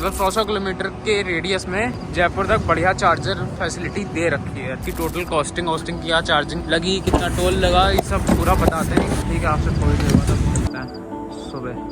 मतलब 100 किलोमीटर के रेडियस में जयपुर तक बढ़िया चार्जर फैसिलिटी दे रखी है। कि टोटल कॉस्टिंग क्या चार्जिंग लगी, कितना टोल लगा, ये सब पूरा बताते हैं। ठीक है, आपसे थोड़ी देर बाद मिलते हैं सुबह।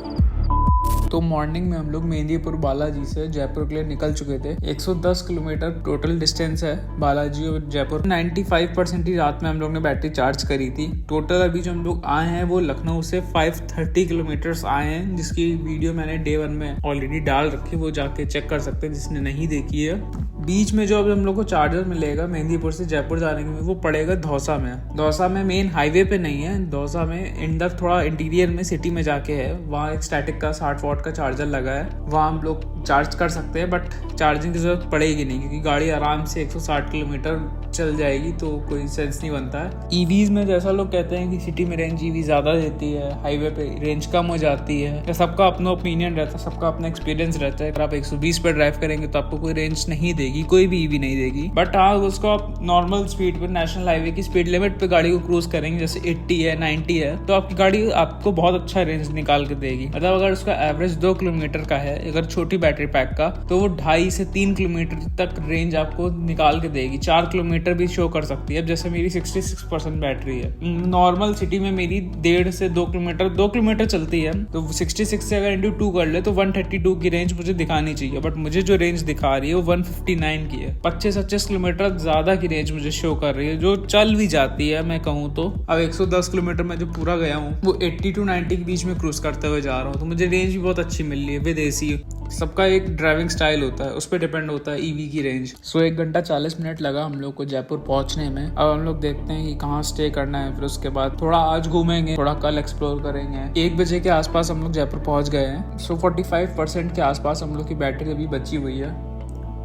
तो मॉर्निंग में हम लोग मेहंदीपुर बालाजी से जयपुर के लिए निकल चुके थे। 110 किलोमीटर टोटल डिस्टेंस है बालाजी और जयपुर। 95% ही रात में हम लोग ने बैटरी चार्ज करी थी। टोटल अभी जो हम लोग आए हैं वो लखनऊ से 530 किलोमीटर आए हैं, जिसकी वीडियो मैंने डे 1 में ऑलरेडी डाल रखी, वो जाके चेक कर सकते हैं जिसने नहीं देखी है। बीच में जो अब हम लोग को चार्जर मिलेगा मेहंदीपुर से जयपुर जाने के, वो पड़ेगा दौसा में। दौसा में मेन हाईवे पे नहीं है, दौसा में अंदर थोड़ा इंटीरियर में सिटी में जाके है। वहाँ एक स्टैटिक का 60 वाट का चार्जर लगा है, वहाँ हम लोग चार्ज कर सकते हैं, बट चार्जिंग की जरूरत पड़ेगी नहीं क्योंकि गाड़ी आराम से 160 किलोमीटर चल जाएगी, तो कोई सेंस नहीं बनता है। ईवीज में जैसा लोग कहते हैं कि सिटी में रेंज ईवी ज्यादा देती है, हाईवे पे रेंज कम हो जाती है। सबका अपना ओपिनियन रहता है, सबका अपना एक्सपीरियंस रहता है। अगर आप 120 पे ड्राइव करेंगे तो आपको कोई रेंज नहीं देगी, कोई भी ईवी नहीं देगी। बट हाँ, उसको आप नॉर्मल स्पीड पे, नेशनल हाईवे की स्पीड लिमिट पे गाड़ी को क्रूज करेंगे, जैसे 80 है 90 है, तो आपकी गाड़ी आपको बहुत अच्छा रेंज निकाल के देगी। मतलब अगर उसका एवरेज 2 किलोमीटर का है, अगर छोटी बैटरी पैक का, तो वो 2.5 से 3 किलोमीटर तक रेंज आपको निकाल के देगी। 4 किलोमीटर भी शो कर सकती है। अब जैसे मेरी 66% बैटरी है, नॉर्मल सिटी में मेरी 1.5 से 2 किलोमीटर चलती है, तो 66 से अगर इंटू 2 कर ले तो 132 की रेंज मुझे दिखानी चाहिए। बट मुझे जो रेंज दिखा रही है वो 159 की है। 25-25 किलोमीटर ज्यादा की रेंज मुझे शो कर रही है, जो चल भी जाती है मैं कहूँ तो। अब 110 किलोमीटर में जो पूरा गया हूँ वो 80 to 90 के बीच में क्रूज करते हुए जा रहा हूँ, तो मुझे रेंज भी बहुत अच्छी मिल रही है विद एसी। सबका एक ड्राइविंग स्टाइल होता है, उस पर डिपेंड होता है ईवी की रेंज। 1 घंटा 40 मिनट लगा हम लोग को जयपुर पहुंचने में। अब हम लोग देखते हैं कि कहाँ स्टे करना है, फिर उसके बाद थोड़ा आज घूमेंगे, थोड़ा कल एक्सप्लोर करेंगे। 1 बजे के आसपास हम लोग जयपुर पहुंच गए हैं। 45% के आसपास हम लोग की बैटरी अभी बची हुई है,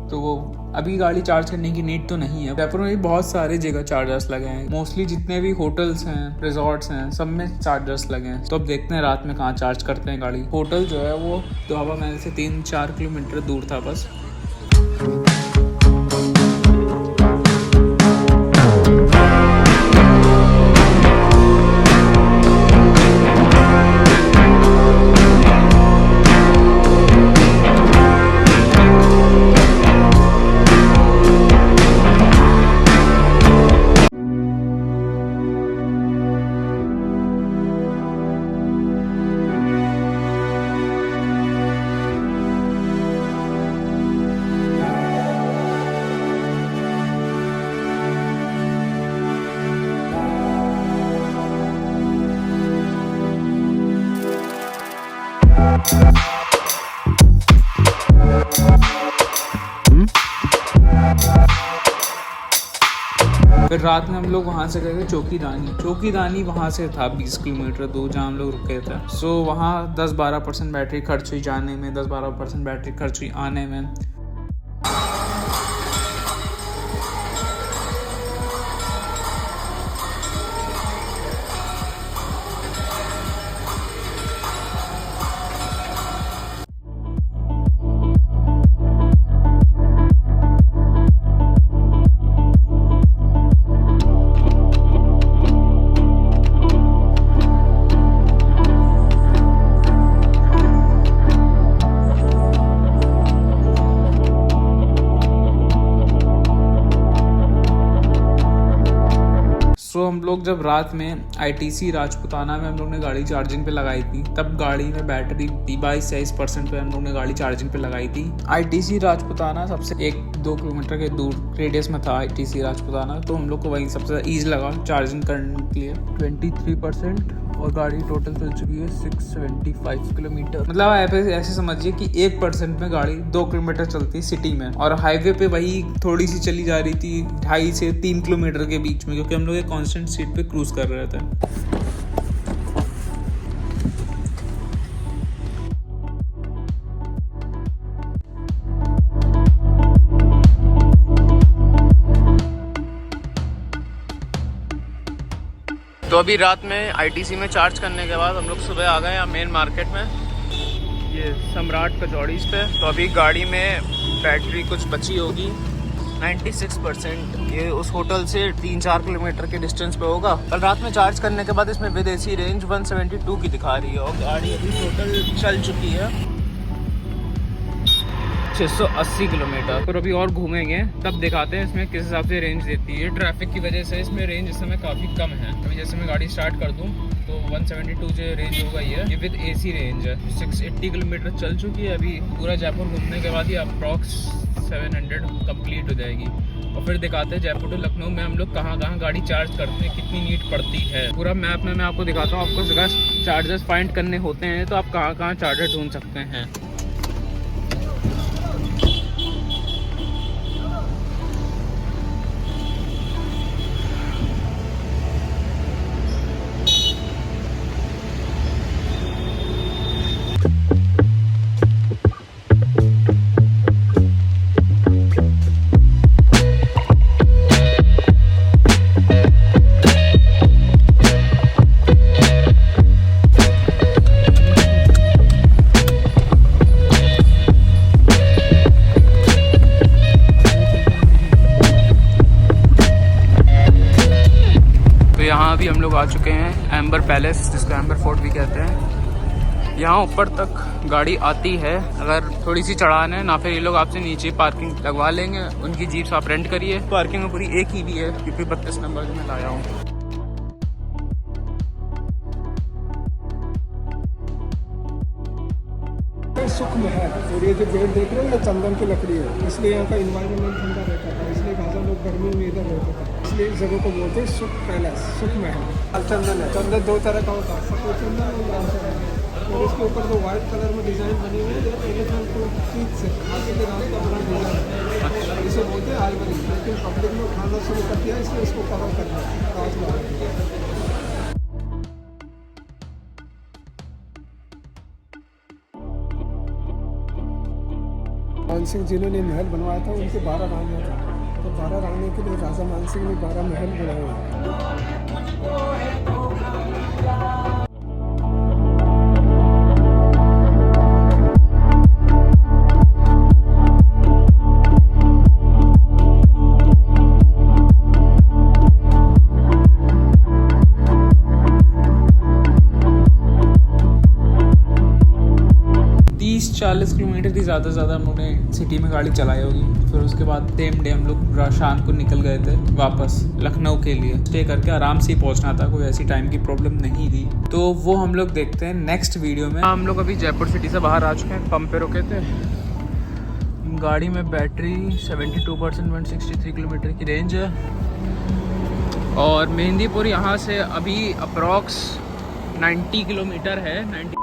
तो वो अभी गाड़ी चार्ज करने की नीड तो नहीं है। जयपुर में भी बहुत सारे जगह चार्जर्स लगे हैं, मोस्टली जितने भी होटल्स हैं, रिजॉर्ट्स हैं, सब में चार्जर्स लगे हैं। तो अब देखते हैं रात में कहाँ चार्ज करते हैं गाड़ी। होटल जो है वो दोआबा महल से 3-4 किलोमीटर दूर था बस। फिर रात में हम लोग वहाँ से गए चौकीदानी वहाँ से था 20 किलोमीटर दूर जहाँ हम लोग रुके थे। सो वहाँ 10-12% बैटरी खर्च हुई जाने में, 10-12% बैटरी खर्च हुई आने में। हम लोग जब रात में ITC राजपुताना में हम लोग ने गाड़ी चार्जिंग पे लगाई थी, तब गाड़ी में बैटरी 22% पे हम लोग ने गाड़ी चार्जिंग पे लगाई थी। ITC राजपुताना सबसे 1-2 किलोमीटर के दूर रेडियस में था ITC राजपुताना, तो हम लोग को वहीं सबसे ईजी लगा चार्जिंग करने के लिए। 23% और गाड़ी टोटल चल चुकी है 675 किलोमीटर। मतलब आप ऐसे समझिए कि 1% में गाड़ी 2 किलोमीटर चलती है सिटी में, और हाईवे पे वही थोड़ी सी चली जा रही थी 2.5 से 3 किलोमीटर के बीच में, क्योंकि हम लोग एक कांस्टेंट स्पीड पे क्रूज कर रहे थे। तो अभी रात में ITC में चार्ज करने के बाद हम लोग सुबह आ गए यहाँ मेन मार्केट में, ये सम्राट कचौड़ीज पे। तो अभी गाड़ी में बैटरी कुछ बची होगी 96%। ये उस होटल से 3-4 किलोमीटर के डिस्टेंस पे होगा। कल रात में चार्ज करने के बाद इसमें विद एसी रेंज 172 की दिखा रही है, और गाड़ी अभी टोटल चल चुकी है 680 किलोमीटर। और अभी और घूमेंगे तब दिखाते हैं इसमें किस हिसाब से रेंज देती है। ट्रैफिक की वजह से इसमें रेंज इस समय काफ़ी कम है। अभी जैसे मैं गाड़ी स्टार्ट कर दूँ तो 172 जो रेंज हो गई है, ये विद AC रेंज है। 680 किलोमीटर चल चुकी है। अभी पूरा जयपुर घूमने के बाद ये अप्रॉक्स 700 कंप्लीट हो जाएगी। और फिर दिखाते हैं जयपुर टू लखनऊ में हम लोग कहाँ गाड़ी चार्ज करते हैं, कितनी नीट पड़ती है। पूरा मैप में मैं आपको दिखाता हूँ। आपको जगह चार्जर्स फाइंड करने होते हैं तो आप कहाँ चार्जर ढूंढ सकते हैं। यहाँ अभी हम लोग आ चुके हैं एम्बर पैलेस, जिसको एम्बर फोर्ट भी कहते हैं। यहाँ ऊपर तक गाड़ी आती है अगर थोड़ी सी चढ़ान है ना, फिर ये लोग आपसे नीचे पार्किंग लगवा लेंगे। उनकी जीप्स आप रेंट करिए। पार्किंग में पूरी एक ही भी है, यूपी 32 नंबर जो मैं लाया हूँ। सुख महल, और ये जो गेट देख रहे हैं ना, चंदन की लकड़ी है, इसलिए यहाँ का इन्वायरमेंट ठंडा रहता था। इसलिए खासा लोग गर्मियों में इधर रहते थे। इसलिए इस जगह को बोलते हैं सुख पैलेस, सुख महल। चंदन है, चंदन दो तरह का होता है, सफेद चंदन और लाल चंदन। और इसके ऊपर जो व्हाइट कलर में डिजाइन बनी हुई है, एलिफेंट को टीथ से आगे के रात का बना डिजाइन है। इसे बोलते हैं आइवरी। लेकिन पब्लिक ने उठाना शुरू कर दिया, इसलिए इसको कवर कर दिया कांच लगा दिया। मान सिंह जिन्होंने महल बनवाया था, उनके 12 रानियाँ थी। तो 12 रानियों के लिए राजा मान सिंह ने 12 महल बनाए। तीस 40 किलोमीटर की ज़्यादा से ज़्यादा हम लोगों ने सिटी में गाड़ी चलाई होगी। फिर उसके बाद सेम डे हम लोग शाम को निकल गए थे वापस लखनऊ के लिए। स्टे करके आराम से ही पहुंचना था, कोई ऐसी टाइम की प्रॉब्लम नहीं थी। तो वो हम लोग देखते हैं नेक्स्ट वीडियो में। हम लोग अभी जयपुर सिटी से बाहर आ चुके हैं, पंप पे रुके थे। गाड़ी में बैटरी 72%, 163 किलोमीटर की रेंज है। और मेहंदीपुर यहाँ से अभी अप्रॉक्स 90 किलोमीटर है। 90